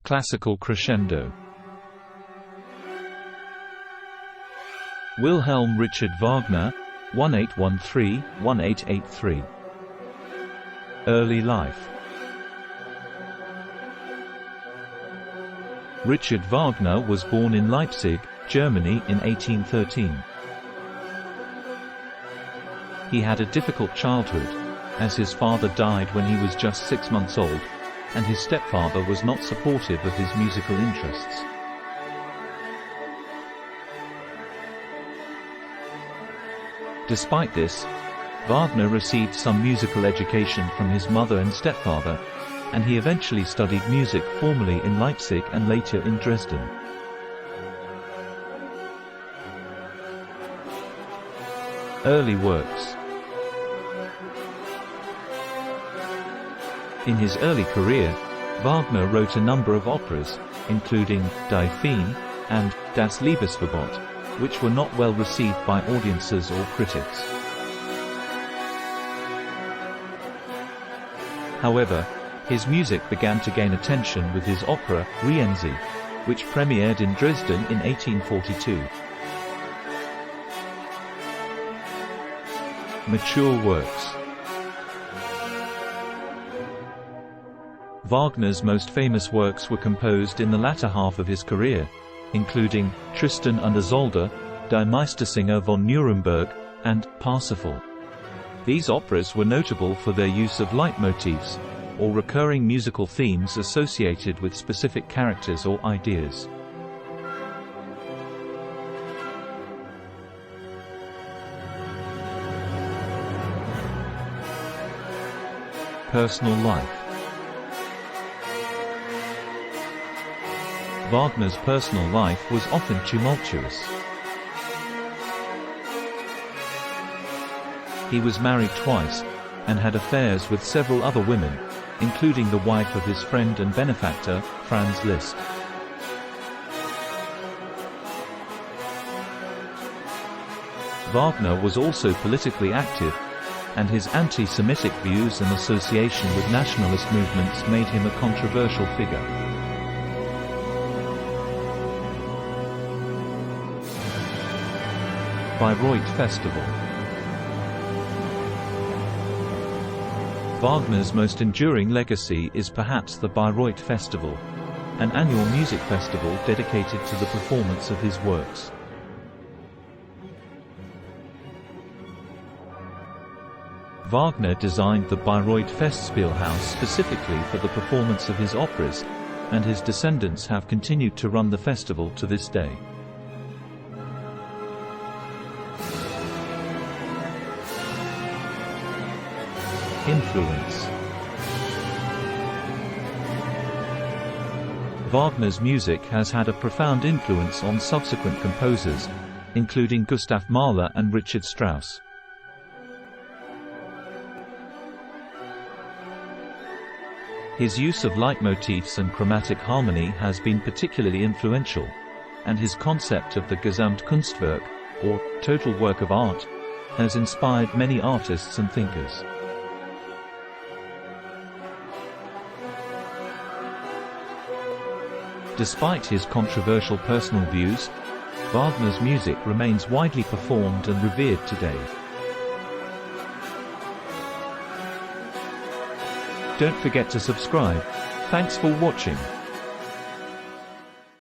Classical crescendo. Wilhelm Richard Wagner, 1813–1883. Early life. Richard Wagner was born in Leipzig, Germany in 1813. He had a difficult childhood, as his father died when he was just 6 months old, and his stepfather was not supportive of his musical interests. Despite this, Wagner received some musical education from his mother and stepfather, and he eventually studied music formally in Leipzig and later in Dresden. Early works. In his early career, Wagner wrote a number of operas, including Die Feen and Das Liebesverbot, which were not well received by audiences or critics. However, his music began to gain attention with his opera, Rienzi, which premiered in Dresden in 1842. Mature works. Wagner's most famous works were composed in the latter half of his career, including Tristan und Isolde, Die Meistersinger von Nuremberg, and Parsifal. These operas were notable for their use of leitmotifs, or recurring musical themes associated with specific characters or ideas. Personal life. Wagner's personal life was often tumultuous. He was married twice, and had affairs with several other women, including the wife of his friend and benefactor, Franz Liszt. Wagner was also politically active, and his anti-Semitic views and association with nationalist movements made him a controversial figure. Bayreuth Festival. Wagner's most enduring legacy is perhaps the Bayreuth Festival, an annual music festival dedicated to the performance of his works. Wagner designed the Bayreuth Festspielhaus specifically for the performance of his operas, and his descendants have continued to run the festival to this day. Influence. Wagner's music has had a profound influence on subsequent composers, including Gustav Mahler and Richard Strauss. His use of leitmotifs and chromatic harmony has been particularly influential, and his concept of the Gesamtkunstwerk, or total work of art, has inspired many artists and thinkers. Despite his controversial personal views, Wagner's music remains widely performed and revered today. Don't forget to subscribe. Thanks for watching.